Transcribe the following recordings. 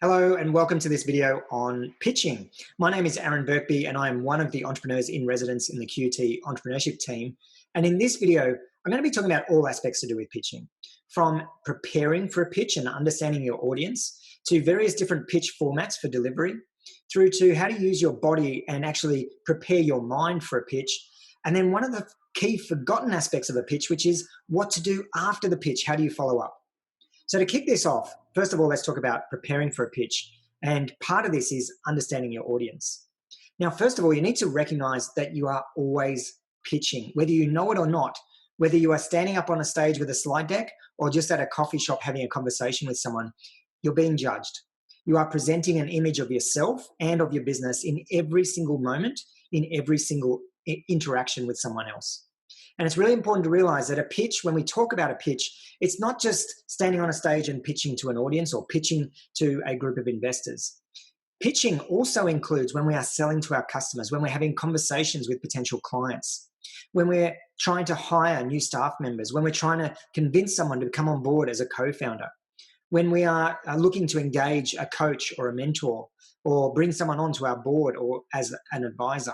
Hello and welcome to this video on pitching. My name is Aaron Birkby and I am one of the entrepreneurs in residence in the QT entrepreneurship team. And in this video, I'm going to be talking about all aspects to do with pitching, from preparing for a pitch and understanding your audience, to various different pitch formats for delivery, through to how to use your body and actually prepare your mind for a pitch. And then one of the key forgotten aspects of a pitch, which is what to do after the pitch. How do you follow up? So to kick this off, first of all, let's talk about preparing for a pitch. And part of this is understanding your audience. Now, first of all, you need to recognize that you are always pitching, whether you know it or not, whether you are standing up on a stage with a slide deck or just at a coffee shop having a conversation with someone, you're being judged. You are presenting an image of yourself and of your business in every single moment, in every single interaction with someone else. And it's really important to realize that a pitch, when we talk about a pitch, it's not just standing on a stage and pitching to an audience or pitching to a group of investors. Pitching also includes when we are selling to our customers, when we're having conversations with potential clients, when we're trying to hire new staff members, when we're trying to convince someone to come on board as a co-founder, when we are looking to engage a coach or a mentor or bring someone onto our board or as an advisor.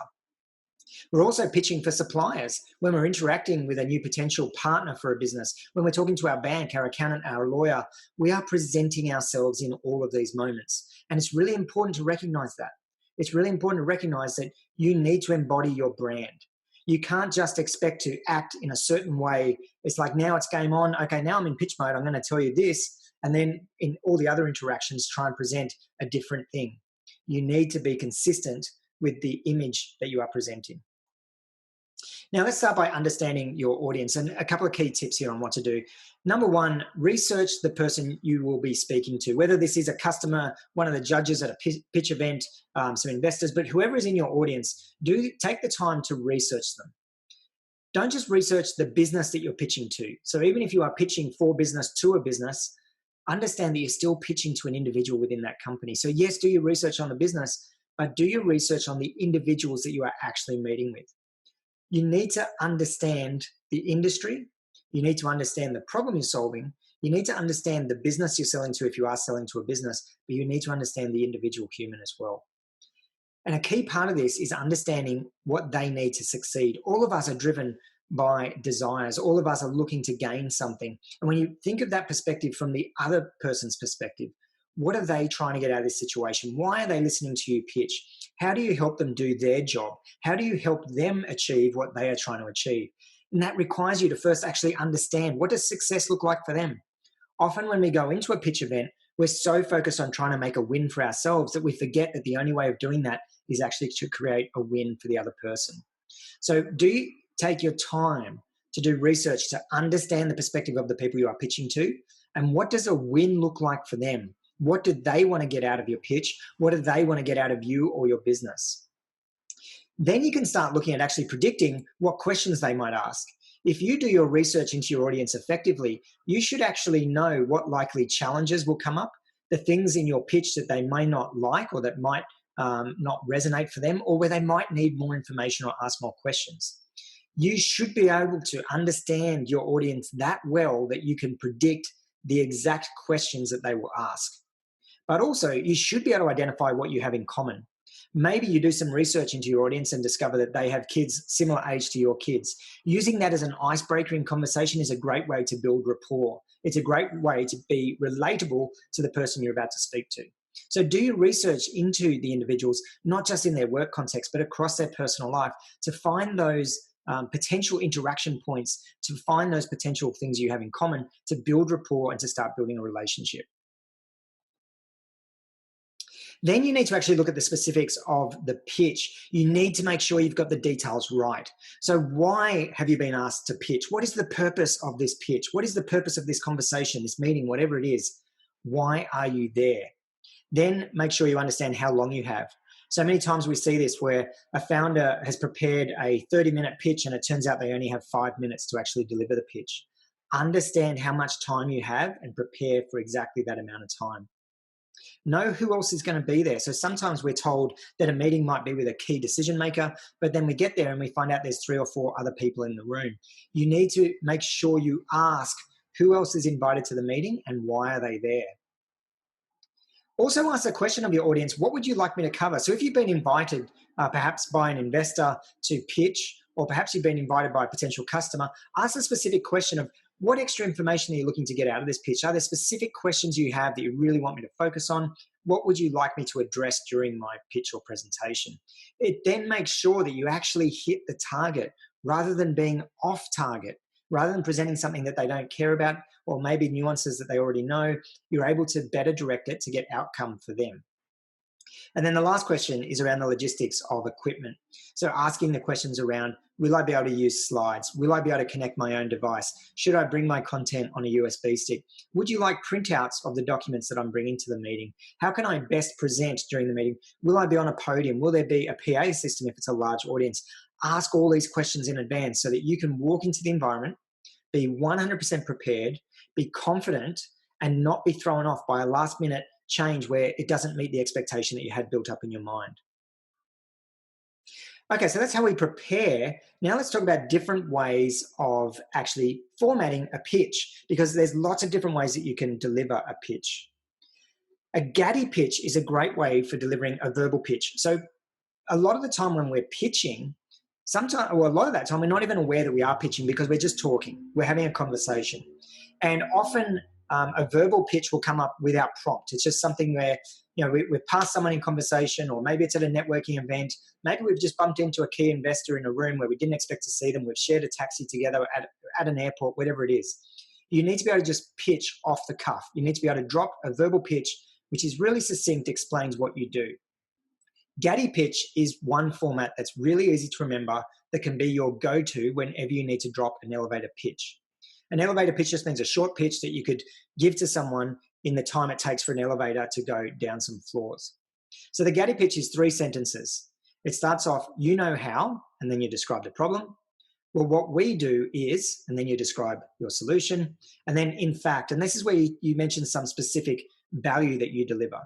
We're also pitching for suppliers when we're interacting with a new potential partner for a business. When we're talking to our bank, our accountant, our lawyer, we are presenting ourselves in all of these moments. And it's really important to recognize that. It's really important to recognize that you need to embody your brand. You can't just expect to act in a certain way. It's like, now it's game on. Okay, now I'm in pitch mode. I'm going to tell you this. And then in all the other interactions, try and present a different thing. You need to be consistent with the image that you are presenting. Now, let's start by understanding your audience, and a couple of key tips here on what to do. Number one, research the person you will be speaking to, whether this is a customer, one of the judges at a pitch event, some investors, but whoever is in your audience, do take the time to research them. Don't just research the business that you're pitching to. So even if you are pitching for business to a business, understand that you're still pitching to an individual within that company. So yes, do your research on the business, but do your research on the individuals that you are actually meeting with. You need to understand the industry. You need to understand the problem you're solving. You need to understand the business you're selling to if you are selling to a business, but you need to understand the individual human as well. And a key part of this is understanding what they need to succeed. All of us are driven by desires. All of us are looking to gain something. And when you think of that perspective from the other person's perspective, what are they trying to get out of this situation? Why are they listening to you pitch? How do you help them do their job? How do you help them achieve what they are trying to achieve? And that requires you to first actually understand, what does success look like for them? Often when we go into a pitch event, we're so focused on trying to make a win for ourselves that we forget that the only way of doing that is actually to create a win for the other person. So do you take your time to do research to understand the perspective of the people you are pitching to? And what does a win look like for them? What do they want to get out of your pitch? What do they want to get out of you or your business? Then you can start looking at actually predicting what questions they might ask. If you do your research into your audience effectively, you should actually know what likely challenges will come up, the things in your pitch that they may not like or that might not resonate for them, or where they might need more information or ask more questions. You should be able to understand your audience that well that you can predict the exact questions that they will ask. But also, you should be able to identify what you have in common. Maybe you do some research into your audience and discover that they have kids similar age to your kids. Using that as an icebreaker in conversation is a great way to build rapport. It's a great way to be relatable to the person you're about to speak to. So do your research into the individuals, not just in their work context, but across their personal life, to find those potential interaction points, to find those potential things you have in common, to build rapport and to start building a relationship. Then you need to actually look at the specifics of the pitch. You need to make sure you've got the details right. So why have you been asked to pitch? What is the purpose of this pitch? What is the purpose of this conversation, this meeting, whatever it is? Why are you there? Then make sure you understand how long you have. So many times we see this where a founder has prepared a 30-minute pitch and it turns out they only have 5 minutes to actually deliver the pitch. Understand how much time you have and prepare for exactly that amount of time. Know who else is going to be there. So sometimes we're told that a meeting might be with a key decision maker, but then we get there and we find out there's 3 or 4 other people in the room. You need to make sure you ask who else is invited to the meeting and why are they there. Also ask the question of your audience, what would you like me to cover? So if you've been invited perhaps by an investor to pitch, or perhaps you've been invited by a potential customer, ask a specific question of what extra information are you looking to get out of this pitch? Are there specific questions you have that you really want me to focus on? What would you like me to address during my pitch or presentation? It then makes sure that you actually hit the target rather than being off target, rather than presenting something that they don't care about or maybe nuances that they already know. You're able to better direct it to get outcome for them. And then the last question is around the logistics of equipment. So asking the questions around, will I be able to use slides? Will I be able to connect my own device? Should I bring my content on a USB stick? Would you like printouts of the documents that I'm bringing to the meeting? How can I best present during the meeting? Will I be on a podium? Will there be a PA system if it's a large audience? Ask all these questions in advance so that you can walk into the environment, be 100% prepared, be confident, and not be thrown off by a last minute change where it doesn't meet the expectation that you had built up in your mind. Okay, so that's how we prepare. Now let's talk about different ways of actually formatting a pitch, because there's lots of different ways that you can deliver a pitch. A Gaddy pitch is a great way for delivering a verbal pitch. So a lot of the time when we're pitching, a lot of that time, we're not even aware that we are pitching because we're just talking. We're having a conversation. And often a verbal pitch will come up without prompt. It's just something where, we've passed someone in conversation, or maybe it's at a networking event. Maybe we've just bumped into a key investor in a room where we didn't expect to see them. We've shared a taxi together at an airport, whatever it is. You need to be able to just pitch off the cuff. You need to be able to drop a verbal pitch, which is really succinct, explains what you do. Gaddy pitch is one format that's really easy to remember that can be your go-to whenever you need to drop an elevator pitch. An elevator pitch just means a short pitch that you could give to someone in the time it takes for an elevator to go down some floors. So the Gaddy pitch is 3 sentences. It starts off, you know how, and then you describe the problem. Well, what we do is, and then you describe your solution. And then in fact, and this is where you mention some specific value that you deliver.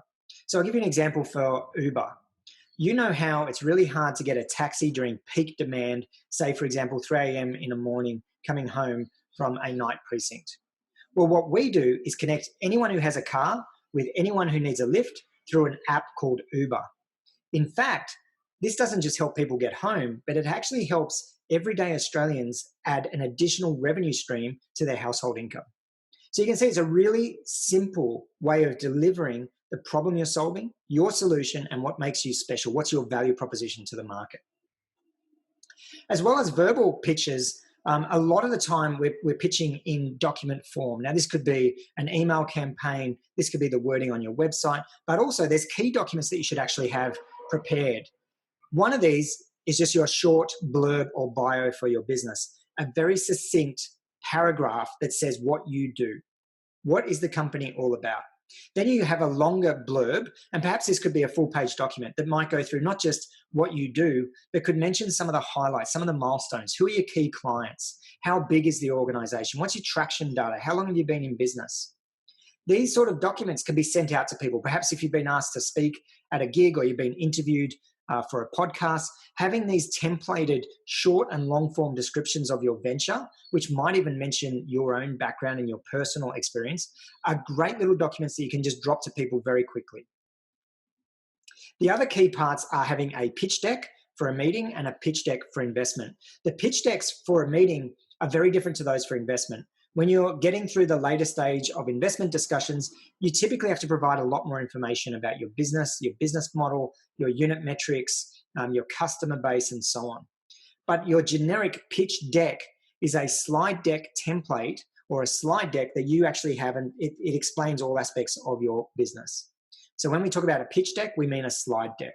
So I'll give you an example for Uber. You know how it's really hard to get a taxi during peak demand, say, for example, 3 a.m. in the morning, coming home from a night precinct. Well, what we do is connect anyone who has a car with anyone who needs a lift through an app called Uber. In fact, this doesn't just help people get home, but it actually helps everyday Australians add an additional revenue stream to their household income. So you can see it's a really simple way of delivering the problem you're solving, your solution, and what makes you special. What's your value proposition to the market? As well as verbal pitches, a lot of the time we're pitching in document form. Now, this could be an email campaign. This could be the wording on your website, but also there's key documents that you should actually have prepared. One of these is just your short blurb or bio for your business, a very succinct paragraph that says what you do. What is the company all about? Then you have a longer blurb, and perhaps this could be a full-page document that might go through not just what you do, but could mention some of the highlights, some of the milestones. Who are your key clients? How big is the organization? What's your traction data? How long have you been in business? These sort of documents can be sent out to people. Perhaps if you've been asked to speak at a gig or you've been interviewed for a podcast, having these templated short and long form descriptions of your venture, which might even mention your own background and your personal experience, are great little documents that you can just drop to people very quickly. The other key parts are having a pitch deck for a meeting and a pitch deck for investment. The pitch decks for a meeting are very different to those for investment. When you're getting through the later stage of investment discussions, you typically have to provide a lot more information about your business model, your unit metrics, your customer base, and so on. But your generic pitch deck is a slide deck template or a slide deck that you actually have, and it explains all aspects of your business. So when we talk about a pitch deck, we mean a slide deck.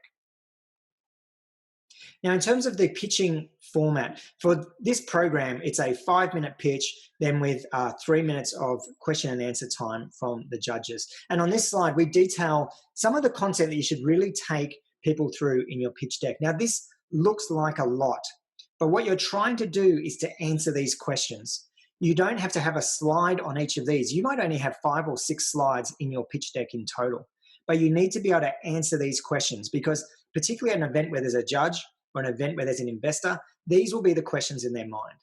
Now, in terms of the pitching format, for this program, it's a 5-minute pitch, then with 3 minutes of question and answer time from the judges. And on this slide, we detail some of the content that you should really take people through in your pitch deck. Now, this looks like a lot, but what you're trying to do is to answer these questions. You don't have to have a slide on each of these. You might only have 5 or 6 slides in your pitch deck in total, but you need to be able to answer these questions, because particularly at an event where there's a judge or an event where there's an investor, these will be the questions in their mind.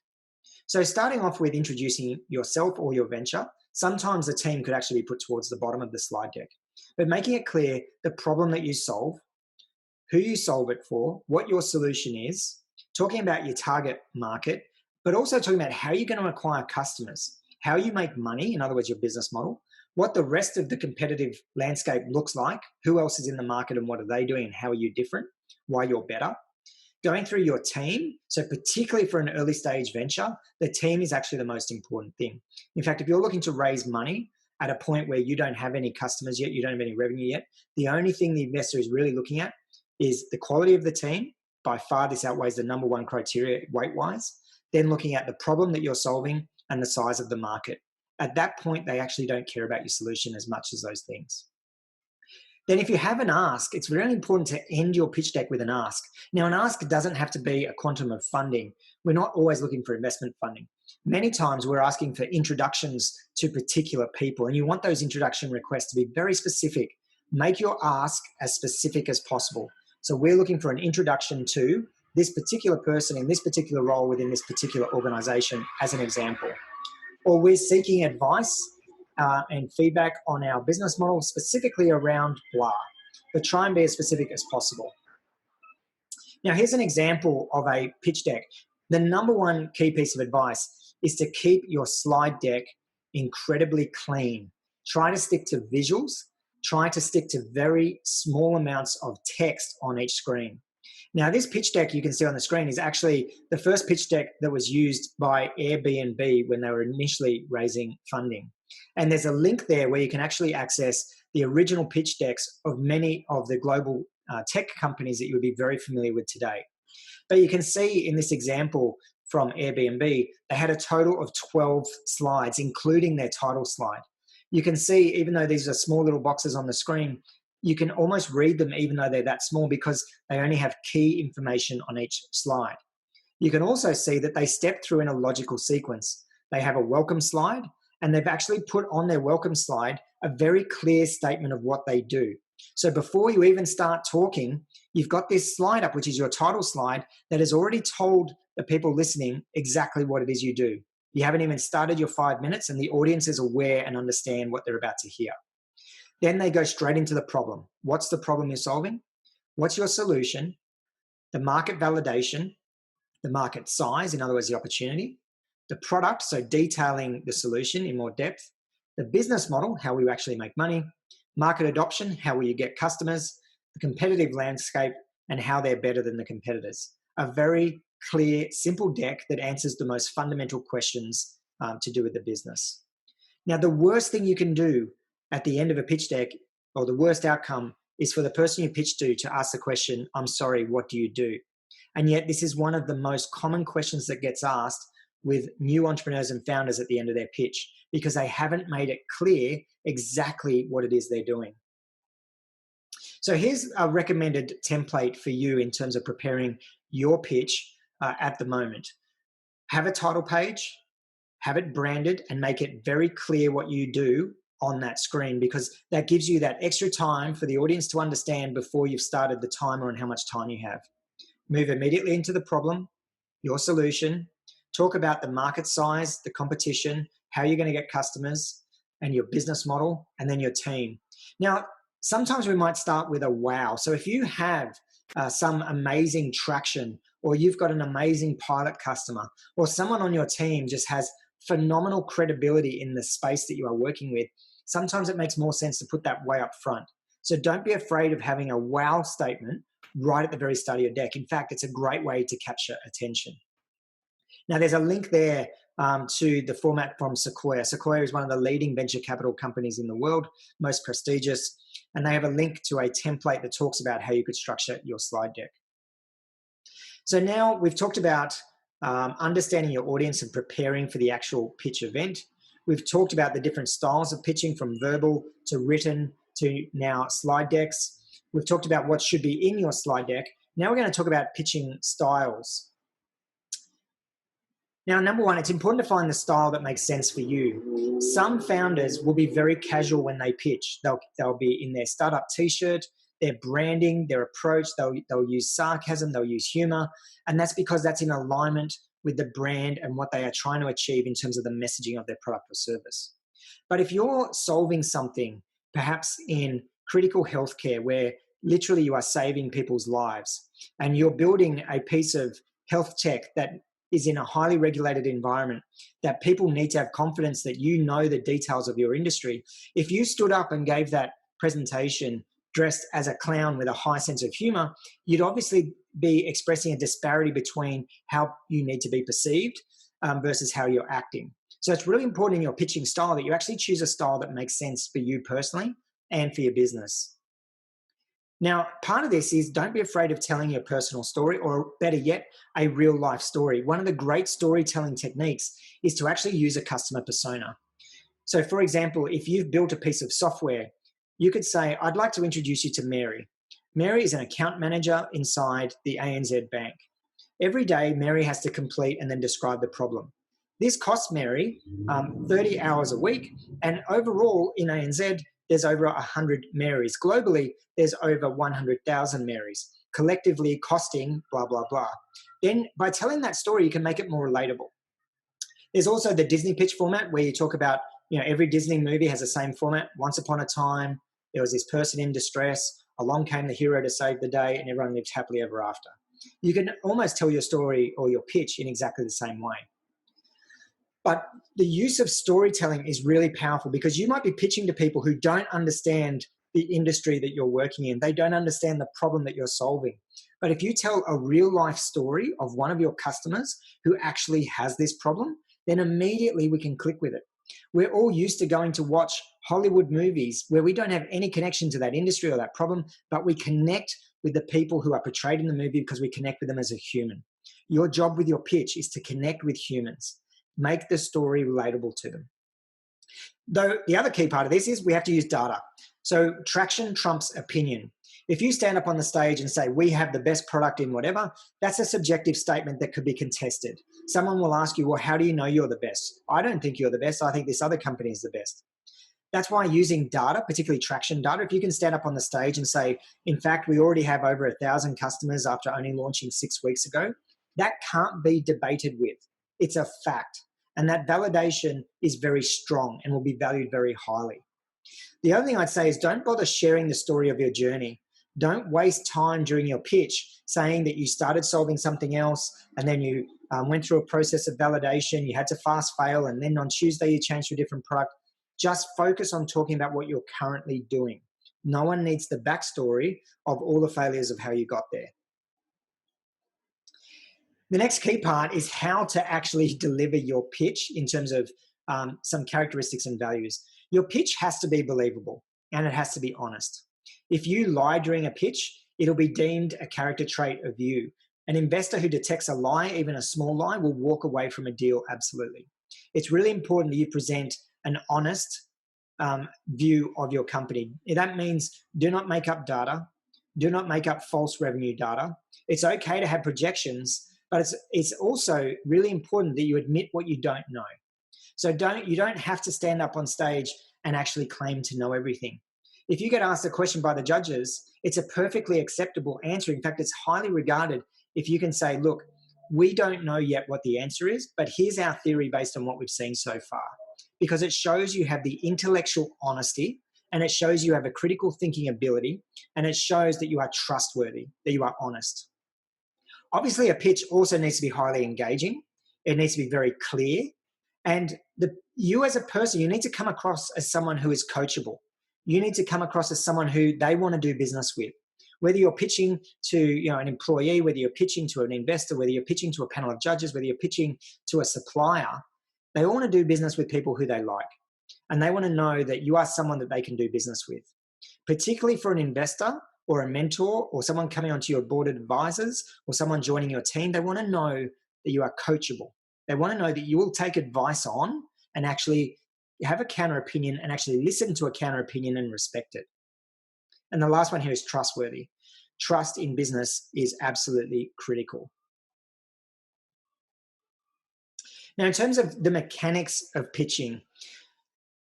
So starting off with introducing yourself or your venture, sometimes the team could actually be put towards the bottom of the slide deck. but making it clear the problem that you solve, who you solve it for, what your solution is, talking about your target market, but also talking about how you're going to acquire customers, how you make money, in other words, your business model, what the rest of the competitive landscape looks like, who else is in the market and what are they doing and how are you different, why you're better. Going through your team, so particularly for an early stage venture, the team is actually the most important thing. In fact, if you're looking to raise money at a point where you don't have any customers yet, you don't have any revenue yet, the only thing the investor is really looking at is the quality of the team. By far, this outweighs the number one criteria weight-wise. Then looking at the problem that you're solving and the size of the market. At that point, they actually don't care about your solution as much as those things. Then if you have an ask, it's really important to end your pitch deck with an ask. Now, an ask doesn't have to be a quantum of funding. We're not always looking for investment funding. Many times we're asking for introductions to particular people, and you want those introduction requests to be very specific. Make your ask as specific as possible. So we're looking for an introduction to this particular person in this particular role within this particular organization, as an example. Or we're seeking advice and feedback on our business model, specifically around blah, but try and be as specific as possible. Now, here's an example of a pitch deck. The number one key piece of advice is to keep your slide deck incredibly clean. Try to stick to visuals. Try to stick to very small amounts of text on each screen. Now, this pitch deck you can see on the screen is actually the first pitch deck that was used by Airbnb when they were initially raising funding. And there's a link there where you can actually access the original pitch decks of many of the global tech companies that you would be very familiar with today. But you can see in this example from Airbnb, they had a total of 12 slides, including their title slide. You can see, even though these are small little boxes on the screen, you can almost read them even though they're that small because they only have key information on each slide. You can also see that they step through in a logical sequence. They have a welcome slide, and they've actually put on their welcome slide a very clear statement of what they do. So before you even start talking, you've got this slide up, which is your title slide, that has already told the people listening exactly what it is you do. You haven't even started your 5 minutes, and the audience is aware and understand what they're about to hear. Then they go straight into the problem. What's the problem you're solving? What's your solution? The market validation, the market size, in other words, the opportunity, the product, so detailing the solution in more depth, the business model, how will you actually make money, market adoption, how will you get customers, the competitive landscape, and how they're better than the competitors. A very clear, simple deck that answers the most fundamental questions to do with the business. Now, the worst thing you can do at the end of a pitch deck, or the worst outcome, is for the person you pitch to ask the question, I'm sorry, what do you do? And yet this is one of the most common questions that gets asked with new entrepreneurs and founders at the end of their pitch, because they haven't made it clear exactly what it is they're doing. So here's a recommended template for you in terms of preparing your pitch at the moment. Have a title page, have it branded, and make it very clear what you do on that screen, because that gives you that extra time for the audience to understand before you've started the timer and how much time you have. Move immediately into the problem, your solution, talk about the market size, the competition, how you're going to get customers, and your business model, and then your team. Now, sometimes we might start with a wow. So if you have some amazing traction, or you've got an amazing pilot customer, or someone on your team just has phenomenal credibility in the space that you are working with, sometimes it makes more sense to put that way up front. So don't be afraid of having a wow statement right at the very start of your deck. In fact, it's a great way to capture attention. Now, there's a link there to the format from Sequoia. Sequoia is one of the leading venture capital companies in the world, most prestigious, and they have a link to a template that talks about how you could structure your slide deck. So now we've talked about understanding your audience and preparing for the actual pitch event. We've talked about the different styles of pitching, from verbal to written to now slide decks. We've talked about what should be in your slide deck. Now we're going to talk about pitching styles. Now, number one, it's important to find the style that makes sense for you. Some founders will be very casual when they pitch. They'll be in their startup t-shirt, their branding, their approach. They'll use sarcasm, they'll use humor, and that's because that's in alignment with the brand and what they are trying to achieve in terms of the messaging of their product or service. But if you're solving something perhaps in critical healthcare, where literally you are saving people's lives, and you're building a piece of health tech that is in a highly regulated environment, that people need to have confidence that you know the details of your industry. If you stood up and gave that presentation dressed as a clown with a high sense of humor, you'd obviously be expressing a disparity between how you need to be perceived versus how you're acting. So it's really important in your pitching style that you actually choose a style that makes sense for you personally and for your business. Now, part of this is don't be afraid of telling your personal story, or better yet, a real life story. One of the great storytelling techniques is to actually use a customer persona. So, for example, if you've built a piece of software, you could say, I'd like to introduce you to Mary. Mary is an account manager inside the ANZ Bank. Every day, Mary has to complete and then describe the problem. This costs Mary 30 hours a week, and overall in ANZ, there's over 100 Marys. Globally, there's over 100,000 Marys, collectively costing blah, blah, blah. Then by telling that story, you can make it more relatable. There's also the Disney pitch format, where you talk about, every Disney movie has the same format. Once upon a time, there was this person in distress. Along came the hero to save the day, and everyone lived happily ever after. You can almost tell your story or your pitch in exactly the same way. But the use of storytelling is really powerful, because you might be pitching to people who don't understand the industry that you're working in. They don't understand the problem that you're solving. But if you tell a real life story of one of your customers who actually has this problem, then immediately we can click with it. We're all used to going to watch Hollywood movies where we don't have any connection to that industry or that problem, but we connect with the people who are portrayed in the movie because we connect with them as a human. Your job with your pitch is to connect with humans. Make the story relatable to them. Though the other key part of this is we have to use data. So traction trumps opinion. If you stand up on the stage and say, we have the best product in whatever, that's a subjective statement that could be contested. Someone will ask you, well, how do you know you're the best? I don't think you're the best. I think this other company is the best. That's why using data, particularly traction data, if you can stand up on the stage and say, in fact, we already have over 1,000 customers after only launching 6 weeks ago, that can't be debated with. It's a fact. And that validation is very strong and will be valued very highly. The other thing I'd say is don't bother sharing the story of your journey. Don't waste time during your pitch saying that you started solving something else and then you went through a process of validation, you had to fast fail, and then on Tuesday you changed to a different product. Just focus on talking about what you're currently doing. No one needs the backstory of all the failures of how you got there. The next key part is how to actually deliver your pitch in terms of some characteristics and values. Your pitch has to be believable and it has to be honest. If you lie during a pitch, it'll be deemed a character trait of you. An investor who detects a lie, even a small lie, will walk away from a deal absolutely. It's really important that you present an honest view of your company. That means do not make up data. Do not make up false revenue data. It's okay to have projections, but it's also really important that you admit what you don't know. So you don't have to stand up on stage and actually claim to know everything. If you get asked a question by the judges, it's a perfectly acceptable answer. In fact, it's highly regarded if you can say, look, we don't know yet what the answer is, but here's our theory based on what we've seen so far. Because it shows you have the intellectual honesty, and it shows you have a critical thinking ability, and it shows that you are trustworthy, that you are honest. Obviously, a pitch also needs to be highly engaging. It needs to be very clear. And you as a person, you need to come across as someone who is coachable. You need to come across as someone who they want to do business with. Whether you're pitching to an employee, whether you're pitching to an investor, whether you're pitching to a panel of judges, whether you're pitching to a supplier, they all want to do business with people who they like. And they want to know that you are someone that they can do business with. Particularly for an investor or a mentor or someone coming onto your board of advisors or someone joining your team, they want to know that you are coachable. They want to know that you will take advice on and actually have a counter opinion and actually listen to a counter opinion and respect it. And the last one here is trustworthy. Trust in business is absolutely critical. Now, in terms of the mechanics of pitching,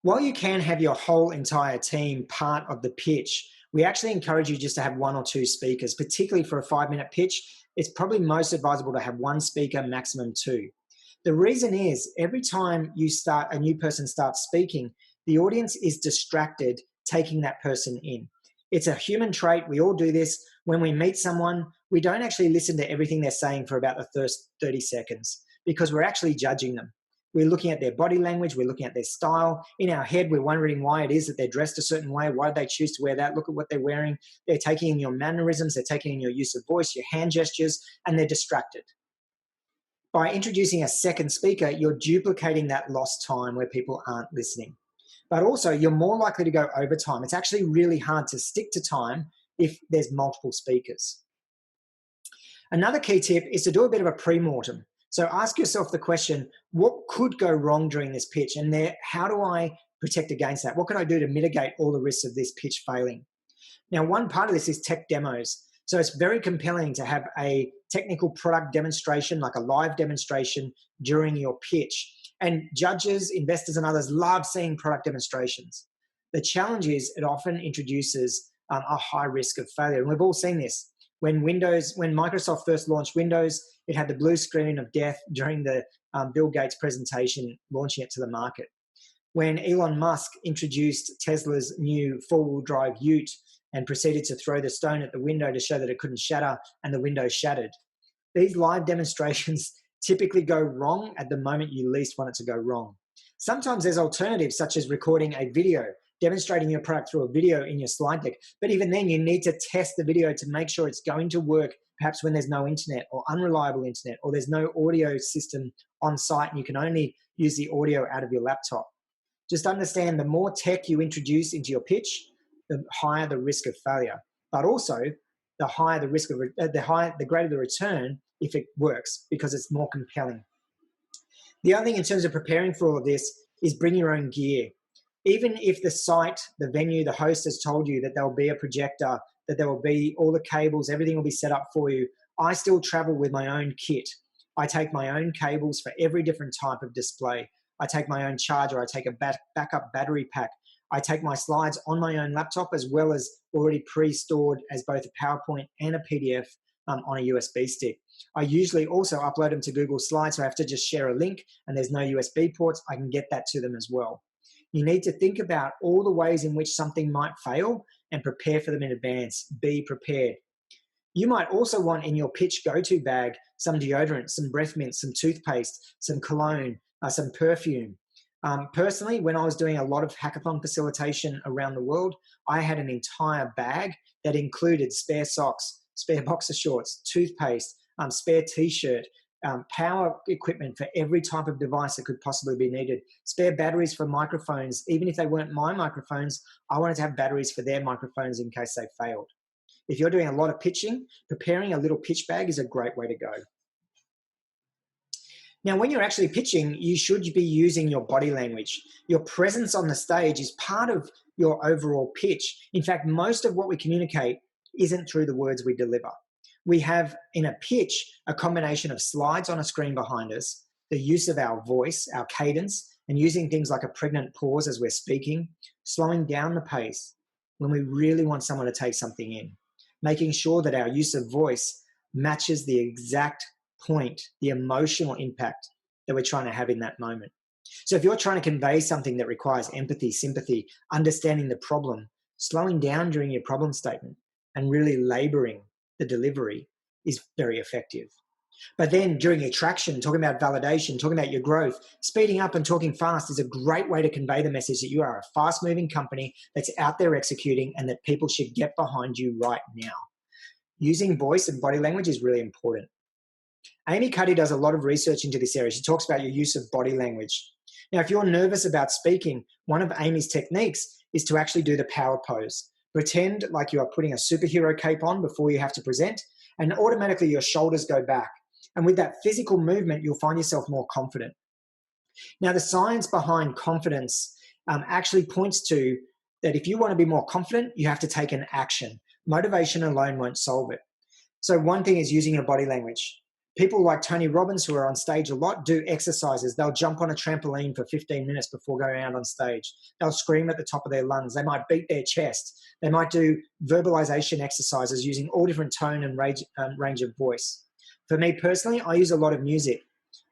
while you can have your whole entire team part of the pitch, we actually encourage you just to have 1 or 2 speakers, particularly for a 5-minute pitch. It's probably most advisable to have 1 speaker, maximum 2. The reason is every time a new person starts speaking, the audience is distracted taking that person in. It's a human trait. We all do this. When we meet someone, we don't actually listen to everything they're saying for about the first 30 seconds because we're actually judging them. We're looking at their body language. We're looking at their style. In our head, we're wondering why it is that they're dressed a certain way. Why did they choose to wear that? Look at what they're wearing. They're taking in your mannerisms. They're taking in your use of voice, your hand gestures, and they're distracted. By introducing a second speaker, you're duplicating that lost time where people aren't listening. But also, you're more likely to go over time. It's actually really hard to stick to time if there's multiple speakers. Another key tip is to do a bit of a pre-mortem. So ask yourself the question, what could go wrong during this pitch? And how do I protect against that? What can I do to mitigate all the risks of this pitch failing? Now, one part of this is tech demos. So it's very compelling to have a technical product demonstration, like a live demonstration during your pitch. And judges, investors, and others love seeing product demonstrations. The challenge is it often introduces a high risk of failure. And we've all seen this. When Microsoft first launched Windows, it had the blue screen of death during the Bill Gates presentation launching it to the market. When Elon Musk introduced Tesla's new four-wheel drive Ute and proceeded to throw the stone at the window to show that it couldn't shatter, and the window shattered. These live demonstrations typically go wrong at the moment you least want it to go wrong. Sometimes there's alternatives such as recording a video, demonstrating your product through a video in your slide deck. But even then, you need to test the video to make sure it's going to work, perhaps when there's no internet or unreliable internet, or there's no audio system on site and you can only use the audio out of your laptop. Just understand the more tech you introduce into your pitch, the higher the risk of failure. But also, the higher the risk of the greater the return if it works, because it's more compelling. The other thing in terms of preparing for all of this is bring your own gear. Even if the site, the venue, the host has told you that there will be a projector, that there will be all the cables, everything will be set up for you, I still travel with my own kit. I take my own cables for every different type of display. I take my own charger. I take a backup battery pack. I take my slides on my own laptop as well as already pre-stored as both a PowerPoint and a PDF on a USB stick. I usually also upload them to Google Slides, so I have to just share a link and there's no USB ports. I can get that to them as well. You need to think about all the ways in which something might fail and prepare for them in advance. Be prepared. You might also want in your pitch go-to bag some deodorant, some breath mints, some toothpaste, some cologne, some perfume. Personally, when I was doing a lot of hackathon facilitation around the world, I had an entire bag that included spare socks, spare boxer shorts, toothpaste, spare t-shirt, power equipment for every type of device that could possibly be needed, spare batteries for microphones. Even if they weren't my microphones, I wanted to have batteries for their microphones in case they failed. If you're doing a lot of pitching, preparing a little pitch bag is a great way to go. Now, when you're actually pitching, you should be using your body language. Your presence on the stage is part of your overall pitch. In fact, most of what we communicate isn't through the words we deliver. We have, in a pitch, a combination of slides on a screen behind us, the use of our voice, our cadence, and using things like a pregnant pause as we're speaking, slowing down the pace when we really want someone to take something in, making sure that our use of voice matches the exact point, the emotional impact that we're trying to have in that moment. So if you're trying to convey something that requires empathy, sympathy, understanding the problem, slowing down during your problem statement and really laboring the delivery is very effective. But then during attraction, talking about validation, talking about your growth, speeding up and talking fast is a great way to convey the message that you are a fast-moving company that's out there executing and that people should get behind you right now. Using voice and body language is really important. Amy Cuddy does a lot of research into this area. She talks about your use of body language. Now, if you're nervous about speaking, one of Amy's techniques is to actually do the power pose. Pretend like you are putting a superhero cape on before you have to present, and automatically your shoulders go back. And with that physical movement, you'll find yourself more confident. Now, the science behind confidence actually points to that if you want to be more confident, you have to take an action. Motivation alone won't solve it. So one thing is using your body language. People like Tony Robbins, who are on stage a lot, do exercises. They'll jump on a trampoline for 15 minutes before going out on stage. They'll scream at the top of their lungs. They might beat their chest. They might do verbalization exercises using all different tone and range of voice. For me personally, I use a lot of music.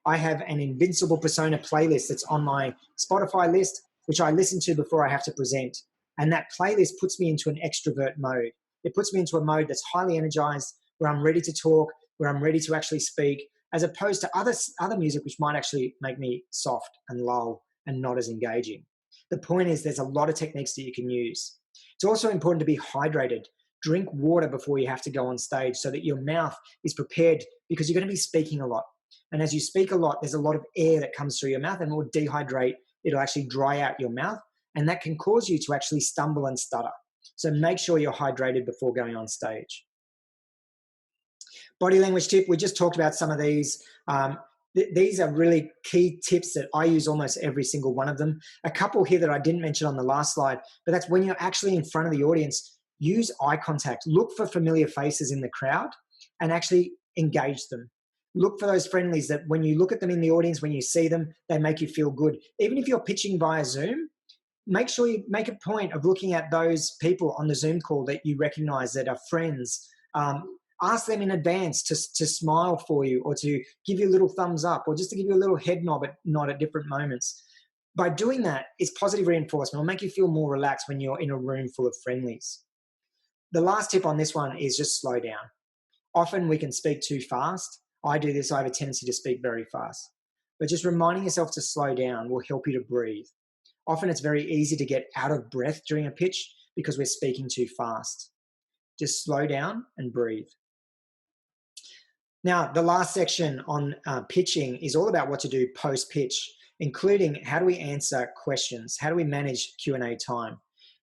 I have an Invincible Persona playlist that's on my Spotify list, which I listen to before I have to present. And that playlist puts me into an extrovert mode. It puts me into a mode that's highly energized, where I'm ready to talk, where I'm ready to actually speak, as opposed to other music which might actually make me soft and lull and not as engaging. The point is there's a lot of techniques that you can use. It's also important to be hydrated. Drink water before you have to go on stage so that your mouth is prepared, because you're going to be speaking a lot. And as you speak a lot, there's a lot of air that comes through your mouth and will dehydrate. It'll actually dry out your mouth, and that can cause you to actually stumble and stutter. So make sure you're hydrated before going on stage. Body language tip, we just talked about some of these. These are really key tips that I use almost every single one of them. A couple here that I didn't mention on the last slide, but that's when you're actually in front of the audience, use eye contact. Look for familiar faces in the crowd and actually engage them. Look for those friendlies that when you look at them in the audience, when you see them, they make you feel good. Even if you're pitching via Zoom, make sure you make a point of looking at those people on the Zoom call that you recognize that are friends. Ask them in advance to smile for you, or to give you a little thumbs up, or just to give you a little head nod at different moments. By doing that, it's positive reinforcement. It'll make you feel more relaxed when you're in a room full of friendlies. The last tip on this one is just slow down. Often we can speak too fast. I do this. I have a tendency to speak very fast. But just reminding yourself to slow down will help you to breathe. Often it's very easy to get out of breath during a pitch because we're speaking too fast. Just slow down and breathe. Now, the last section on pitching is all about what to do post-pitch, including how do we answer questions? How do we manage Q&A time?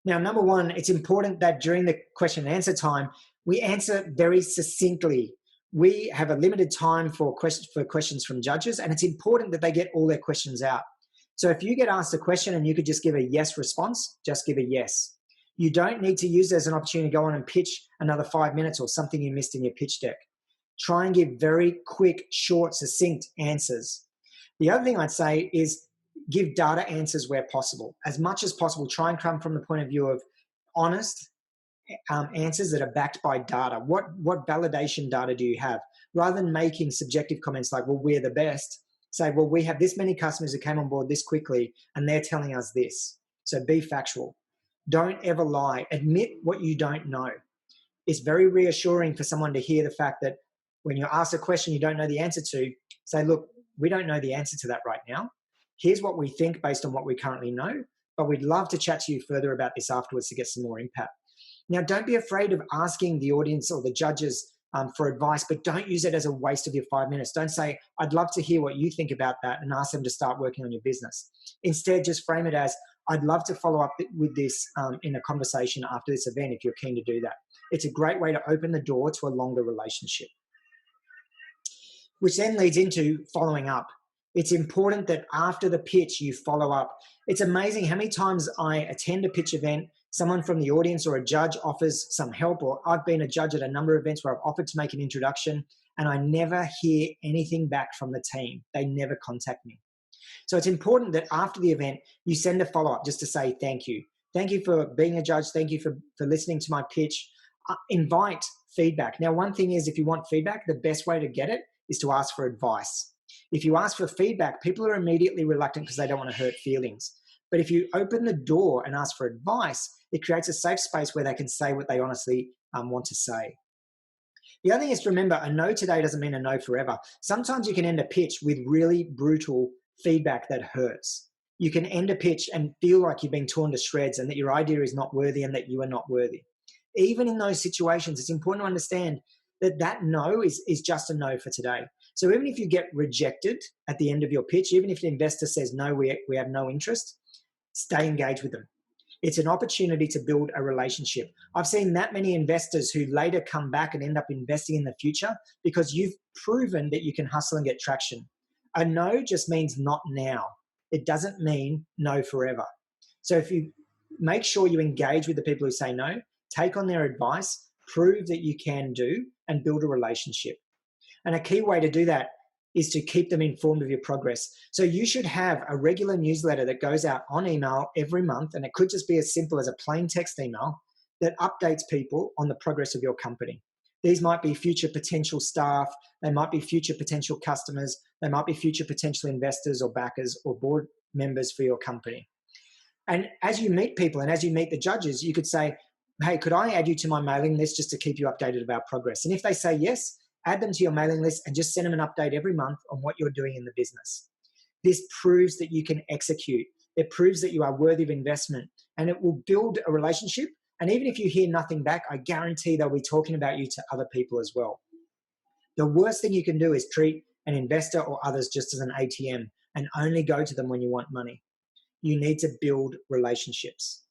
Now, number one, it's important that during the question and answer time, we answer very succinctly. We have a limited time for questions from judges, and it's important that they get all their questions out. So if you get asked a question and you could just give a yes response, just give a yes. You don't need to use it as an opportunity to go on and pitch another 5 minutes or something you missed in your pitch deck. Try and give very quick, short, succinct answers. The other thing I'd say is give data answers where possible. As much as possible, try and come from the point of view of honest answers that are backed by data. What validation data do you have? Rather than making subjective comments like, well, we're the best, say, well, we have this many customers who came on board this quickly and they're telling us this. So be factual. Don't ever lie. Admit what you don't know. It's very reassuring for someone to hear the fact that when you're asked a question you don't know the answer to, say, look, we don't know the answer to that right now. Here's what we think based on what we currently know, but we'd love to chat to you further about this afterwards to get some more impact. Now, don't be afraid of asking the audience or the judges for advice, but don't use it as a waste of your 5 minutes. Don't say, I'd love to hear what you think about that, and ask them to start working on your business. Instead, just frame it as, I'd love to follow up with this in a conversation after this event if you're keen to do that. It's a great way to open the door to a longer relationship. Which then leads into following up. It's important that after the pitch, you follow up. It's amazing how many times I attend a pitch event, someone from the audience or a judge offers some help, or I've been a judge at a number of events where I've offered to make an introduction and I never hear anything back from the team. They never contact me. So it's important that after the event, you send a follow-up just to say thank you. Thank you for being a judge. Thank you for listening to my pitch. Invite feedback. Now, one thing is, if you want feedback, the best way to get it is to ask for advice. If you ask for feedback, people are immediately reluctant because they don't want to hurt feelings. But if you open the door and ask for advice, it creates a safe space where they can say what they honestly want to say. The other thing is to remember, a no today doesn't mean a no forever. Sometimes you can end a pitch with really brutal feedback that hurts. You can end a pitch and feel like you've been torn to shreds and that your idea is not worthy and that you are not worthy. Even in those situations, it's important to understand that no is just a no for today. So even if you get rejected at the end of your pitch, even if the investor says, no, we have no interest, stay engaged with them. It's an opportunity to build a relationship. I've seen that many investors who later come back and end up investing in the future because you've proven that you can hustle and get traction. A no just means not now. It doesn't mean no forever. So if you make sure you engage with the people who say no, take on their advice, prove that you can do, and build a relationship. And a key way to do that is to keep them informed of your progress. So you should have a regular newsletter that goes out on email every month, and it could just be as simple as a plain text email that updates people on the progress of your company. These might be future potential staff, they might be future potential customers, they might be future potential investors or backers or board members for your company. And as you meet people and as you meet the judges, you could say, hey, could I add you to my mailing list just to keep you updated about progress? And if they say yes, add them to your mailing list and just send them an update every month on what you're doing in the business. This proves that you can execute. It proves that you are worthy of investment, and it will build a relationship. And even if you hear nothing back, I guarantee they'll be talking about you to other people as well. The worst thing you can do is treat an investor or others just as an ATM and only go to them when you want money. You need to build relationships.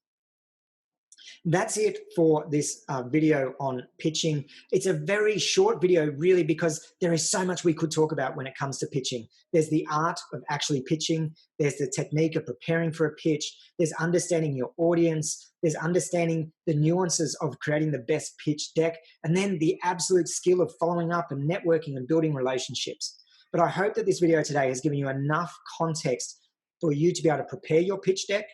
That's it for this video on pitching. It's a very short video, really, because there is so much we could talk about when it comes to pitching. There's the art of actually pitching. There's the technique of preparing for a pitch. There's understanding your audience. There's understanding the nuances of creating the best pitch deck. And then the absolute skill of following up and networking and building relationships. But I hope that this video today has given you enough context for you to be able to prepare your pitch deck,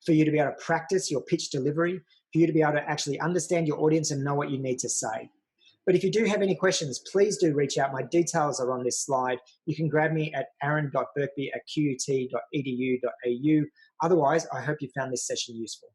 for you to be able to practice your pitch delivery, for you to be able to actually understand your audience and know what you need to say. But if you do have any questions, please do reach out. My details are on this slide. You can grab me at aaron.birkby@qut.edu.au. Otherwise, I hope you found this session useful.